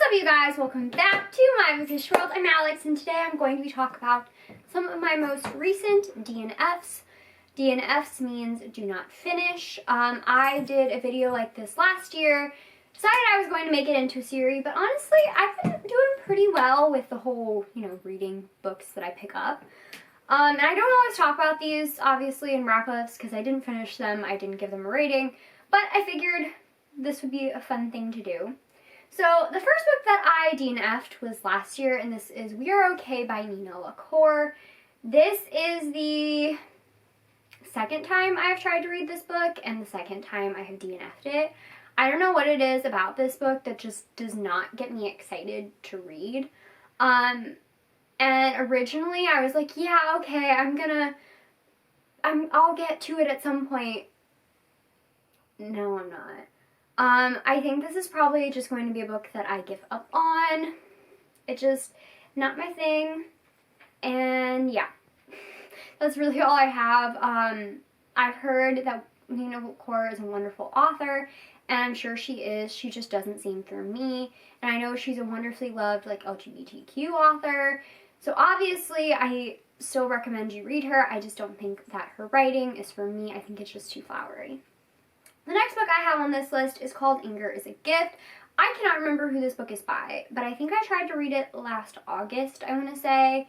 up, you guys? Welcome back to my Fish World. I'm Alex, and today I'm going to be talking about some of my most recent DNFs. DNFs means do not finish. I did a video like this last year. Decided I was going to make it into a series, but honestly, I've been doing pretty well with the whole, reading books that I pick up. And I don't always talk about these, obviously, in wrap-ups, because I didn't finish them, I didn't give them a rating, but I figured this would be a fun thing to do. So, the first book that I DNF'd was last year, and this is We Are Okay by Nina LaCour. This is the second time I've tried to read this book, and the second time I have DNF'd it. I don't know what it is about this book that just does not get me excited to read. And originally I was like, yeah, okay, I'll get to it at some point. No, I'm not. I think this is probably just going to be a book that I give up on. It's just not my thing. And yeah, that's really all I have. I've heard that Nina LaCour is a wonderful author, and I'm sure she is. She just doesn't seem for me. And I know she's a wonderfully loved, LGBTQ author. So obviously, I still recommend you read her. I just don't think that her writing is for me. I think it's just too flowery. The next book I have on this list is called Anger is a Gift. I cannot remember who this book is by, but I think I tried to read it last August, I want to say,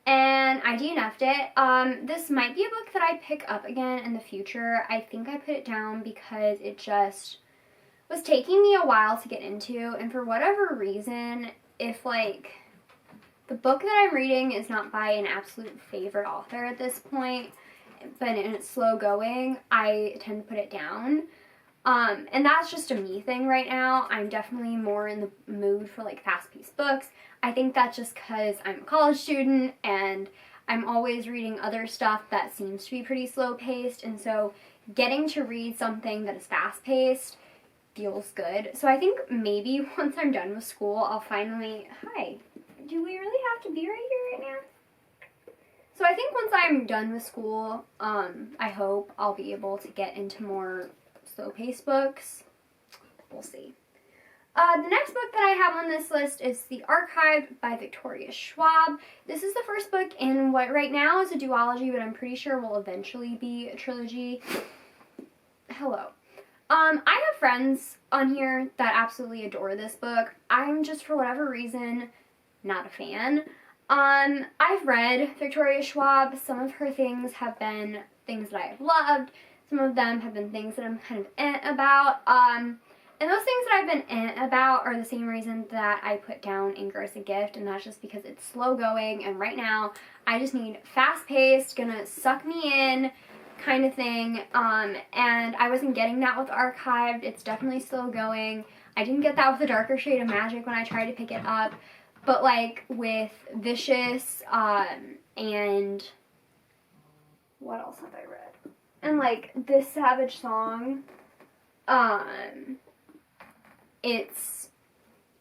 and I DNF'd it. This might be a book that I pick up again in the future. I think I put it down because it just was taking me a while to get into, and for whatever reason, if, the book that I'm reading is not by an absolute favorite author at this point, but and it's slow going, I tend to put it down. And that's just a me thing right now. I'm definitely more in the mood for fast-paced books. I think that's just because I'm a college student and I'm always reading other stuff that seems to be pretty slow-paced, and so getting to read something that is fast-paced feels good. So I think maybe once I'm done with school, I'll finally... Hi. Do we really have to be right here right now? So I think once I'm done with school, I hope I'll be able to get into more slow-paced books. We'll see. The next book that I have on this list is The Archive by Victoria Schwab. This is the first book in what right now is a duology, but I'm pretty sure will eventually be a trilogy. Hello. I have friends on here that absolutely adore this book. I'm just, for whatever reason, not a fan. I've read Victoria Schwab. Some of her things have been things that I have loved. Some of them have been things that I'm kind of about. And those things that I've been about are the same reason that I put down Anger is a Gift, and that's just because it's slow going, and right now I just need fast-paced, gonna suck me in kind of thing. And I wasn't getting that with Archived. It's definitely slow going. I didn't get that with A Darker Shade of Magic when I tried to pick it up. But, with Vicious, and what else have I read? And, This Savage Song,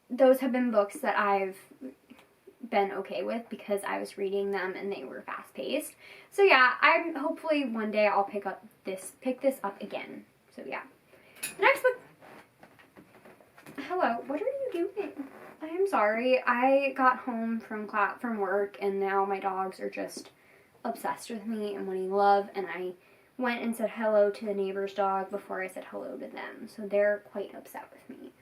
those have been books that I've been okay with because I was reading them and they were fast-paced. So, yeah, hopefully one day I'll pick this up again. So, yeah. The next book... Hello, what are you doing? I am sorry. I got home from work, and now my dogs are just obsessed with me and wanting love, and I went and said hello to the neighbor's dog before I said hello to them, so they're quite upset with me.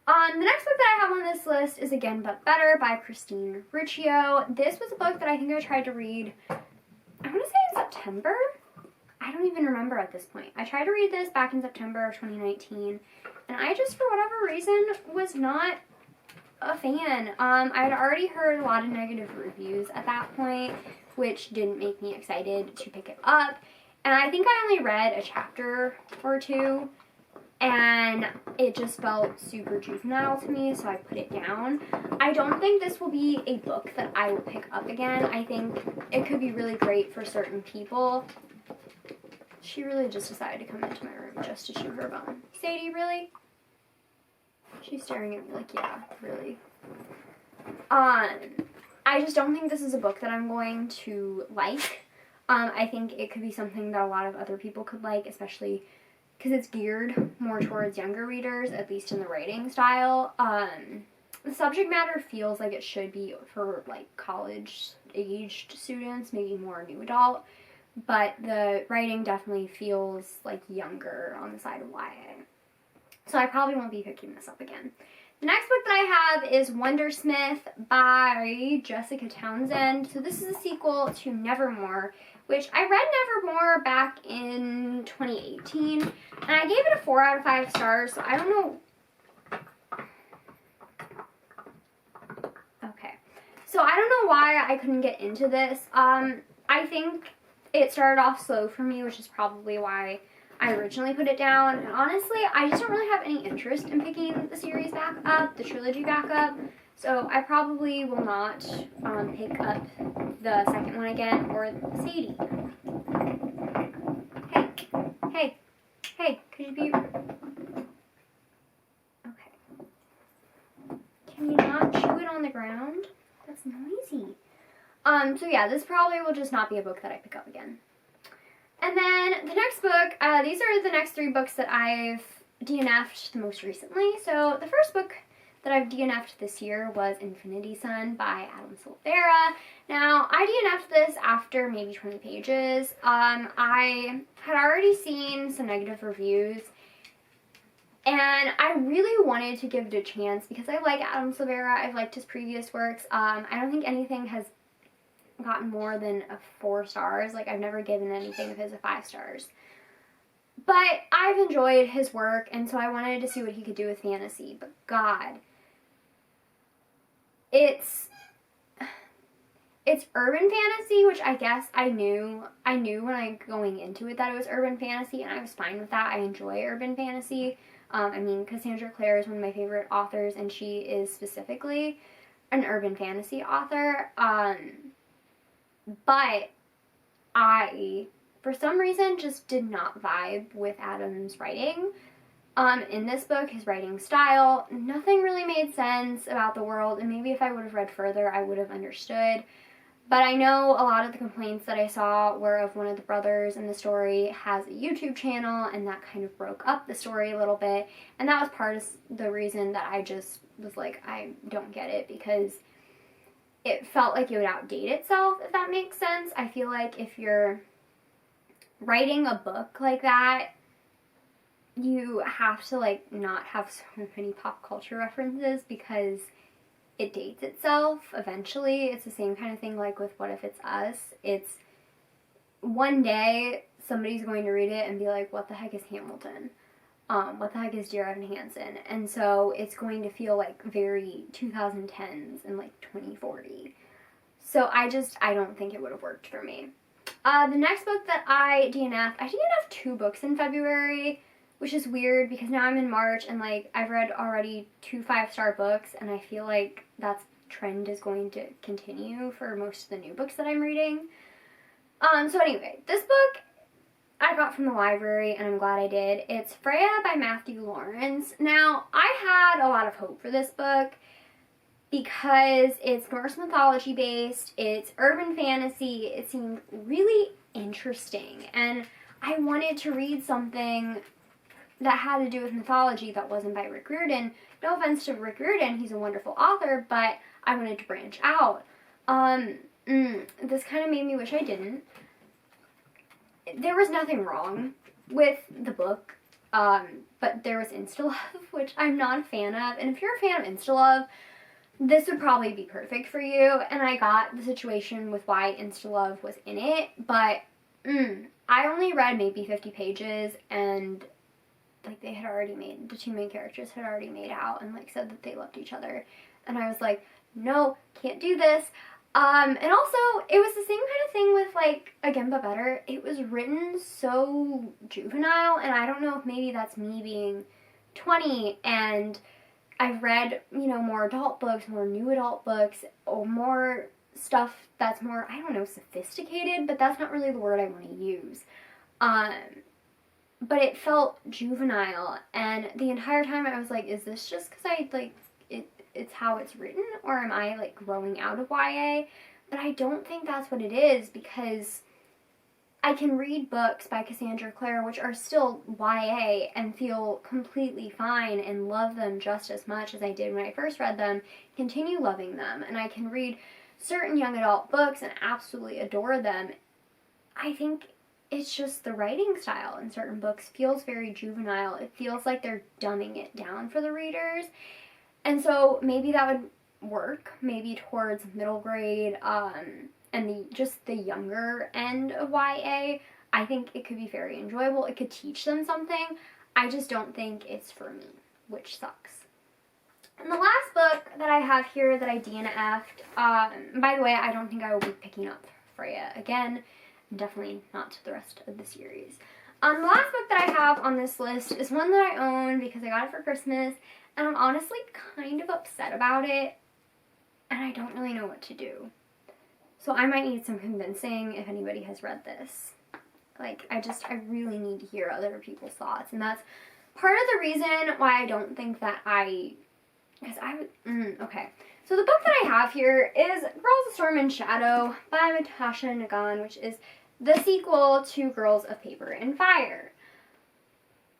The next book that I have on this list is Again But Better by Christine Riccio. This was a book that I think I tried to read, I want to say in September? I don't even remember at this point. I tried to read this back in September of 2019, and I just, for whatever reason, was not a fan. I had already heard a lot of negative reviews at that point, which didn't make me excited to pick it up. And I think I only read a chapter or two, and it just felt super juvenile to me, so I put it down. I don't think this will be a book that I will pick up again. I think it could be really great for certain people. She really just decided to come into my room just to chew her bone. Sadie, really? She's staring at me like, yeah, really. I just don't think this is a book that I'm going to like. I think it could be something that a lot of other people could like, especially because it's geared more towards younger readers, at least in the writing style. the subject matter feels like it should be for like college-aged students, maybe more new adult, but the writing definitely feels like younger on the side of YA. So I probably won't be picking this up again. The next book that I have is Wondersmith by Jessica Townsend. So this is a sequel to Nevermore, which I read Nevermore back in 2018, and I gave it a 4 out of 5 stars, so I don't know. Okay. So I don't know why I couldn't get into this. I think it started off slow for me, which is probably why I originally put it down. And honestly, I just don't really have any interest in picking the series back up, the trilogy back up. So I probably will not pick up the second one again, or Sadie. Hey, could you be... Okay. Can you not chew it on the ground? That's noisy. So yeah, this probably will just not be a book that I pick up again. And then the next book, these are the next 3 books that I've DNF'd the most recently. So the first book that I've DNF'd this year was Infinity Sun by Adam Silvera. Now, I DNF'd this after maybe 20 pages. I had already seen some negative reviews, and I really wanted to give it a chance because I like Adam Silvera. I've liked his previous works. I don't think anything has gotten more than a 4 stars. Like, I've never given anything of his a 5 stars. But I've enjoyed his work, and so I wanted to see what he could do with fantasy. But God, it's urban fantasy, which I guess I knew when I going into it that it was urban fantasy, and I was fine with that. I enjoy urban fantasy. I mean, Cassandra Clare is one of my favorite authors, and she is specifically an urban fantasy author. But I, for some reason, just did not vibe with Adam's writing. In this book, his writing style, nothing really made sense about the world, and maybe if I would have read further, I would have understood. But I know a lot of the complaints that I saw were of one of the brothers in the story has a YouTube channel, and that kind of broke up the story a little bit, and that was part of the reason that I just was like, I don't get it, because it felt like it would outdate itself, if that makes sense. I feel like if you're writing a book like that, you have to, like, not have so many pop culture references because it dates itself eventually. It's the same kind of thing like with What If It's Us. It's one day somebody's going to read it and be like, what the heck is Hamilton? What the heck is Dear Evan Hansen? And so it's going to feel like very 2010s and like 2040. So I don't think it would have worked for me. The next book that I DNF'd 2 books in February, which is weird because now I'm in March and like I've read already 2 5-star books, and I feel like that trend is going to continue for most of the new books that I'm reading. So anyway, this book I got from the library, and I'm glad I did. It's Freya by Matthew Lawrence. Now, I had a lot of hope for this book because it's Norse mythology based, it's urban fantasy, it seemed really interesting, and I wanted to read something that had to do with mythology that wasn't by Rick Riordan. No offense to Rick Riordan, he's a wonderful author, but I wanted to branch out. This kind of made me wish I didn't. There was nothing wrong with the book, but there was insta-love, which I'm not a fan of, and if you're a fan of insta-love, this would probably be perfect for you, and I got the situation with why insta-love was in it, but I only read maybe 50 pages, and like they had already made, the 2 main characters had already made out and like said that they loved each other, and I was like, no, can't do this. And also, it was the same kind of thing with, like, Again But Better. It was written so juvenile, and I don't know if maybe that's me being 20, and I've read, you know, more adult books, more new adult books, or more stuff that's more, I don't know, sophisticated, but that's not really the word I want to use. But it felt juvenile, and the entire time I was like, is this just because I, like, it's how it's written, or am I like growing out of YA? But I don't think that's what it is, because I can read books by Cassandra Clare which are still YA and feel completely fine and love them just as much as I did when I first read them, continue loving them, and I can read certain young adult books and absolutely adore them. I think it's just the writing style in certain books feels very juvenile. It feels like they're dumbing it down for the readers. And so maybe that would work, maybe towards middle grade, and just the younger end of YA. I think it could be very enjoyable. It could teach them something. I just don't think it's for me, which sucks. And the last book that I have here that I DNF'd, by the way, I don't think I will be picking up Freya again. Definitely not the rest of the series. The last book that I have on this list is one that I own because I got it for Christmas, and I'm honestly kind of upset about it, and I don't really know what to do. So I might need some convincing if anybody has read this. Like, I really need to hear other people's thoughts. And that's part of the reason why I don't think that okay. So the book that I have here is Girls of Storm and Shadow by Natasha Nagan, which is the sequel to Girls of Paper and Fire.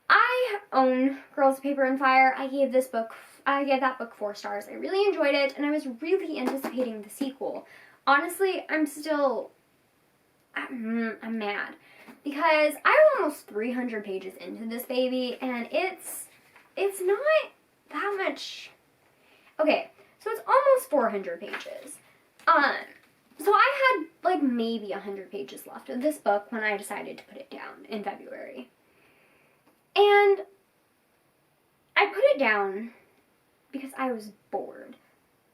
I own Girls of Paper and Fire. I gave that book 4 stars. I really enjoyed it, and I was really anticipating the sequel. Honestly, I'm mad because I'm almost 300 pages into this baby, and it's not that much. Okay, so it's almost 400 pages. So I had like maybe 100 pages left of this book when I decided to put it down in February. And I put it down because I was bored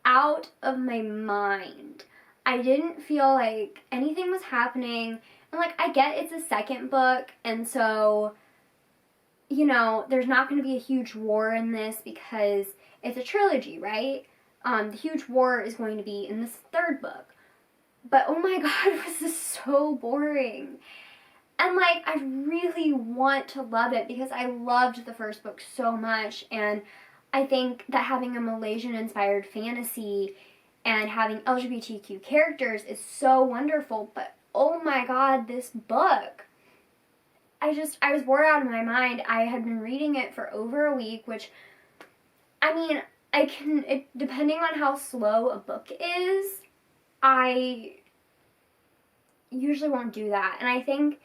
out of my mind. I didn't feel like anything was happening. And like, I get it's a second book, and so, you know, there's not going to be a huge war in this because it's a trilogy, right? The huge war is going to be in this 3rd book. But oh my god, was this so boring. And like, I really want to love it because I loved the first book so much, and I think that having a Malaysian-inspired fantasy and having LGBTQ characters is so wonderful, but oh my god, this book. I was bored out of my mind. I had been reading it for over a week, which, I mean, depending on how slow a book is, I usually won't do that. And I think,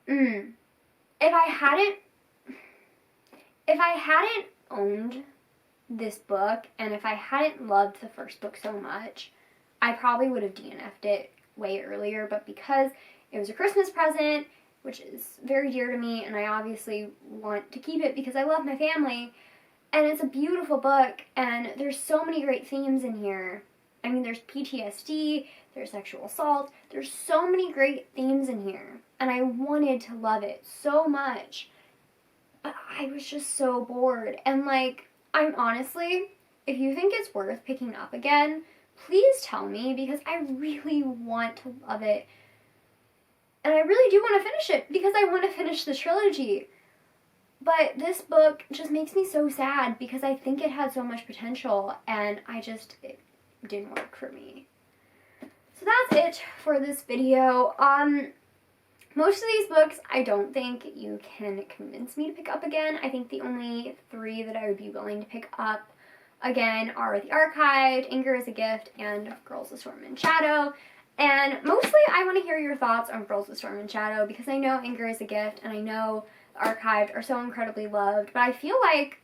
if I hadn't owned this book, and if I hadn't loved the first book so much, I probably would have DNF'd it way earlier, but because it was a Christmas present, which is very dear to me, and I obviously want to keep it because I love my family, and it's a beautiful book, and there's so many great themes in here. I mean, there's PTSD, there's sexual assault, there's so many great themes in here, and I wanted to love it so much, but I was just so bored, and like, I'm honestly, if you think it's worth picking up again, please tell me, because I really want to love it. And I really do want to finish it, because I want to finish the trilogy. But this book just makes me so sad, because I think it had so much potential, and it didn't work for me. So that's it for this video. Most of these books, I don't think you can convince me to pick up again. I think the only 3 that I would be willing to pick up again are The Archived, Anger is a Gift, and Girls of Storm and Shadow. And mostly I want to hear your thoughts on Girls of Storm and Shadow because I know Anger is a Gift and I know The Archived are so incredibly loved. But I feel like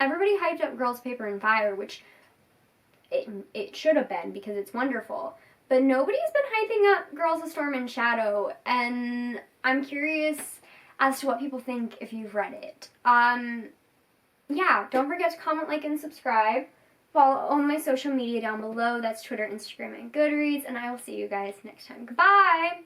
everybody hyped up Girls of Paper and Fire, which it should have been because it's wonderful. But nobody's been hyping up Girls of Storm and Shadow, and I'm curious as to what people think if you've read it. Yeah, don't forget to comment, like, and subscribe. Follow all my social media down below. That's Twitter, Instagram, and Goodreads, and I will see you guys next time. Goodbye!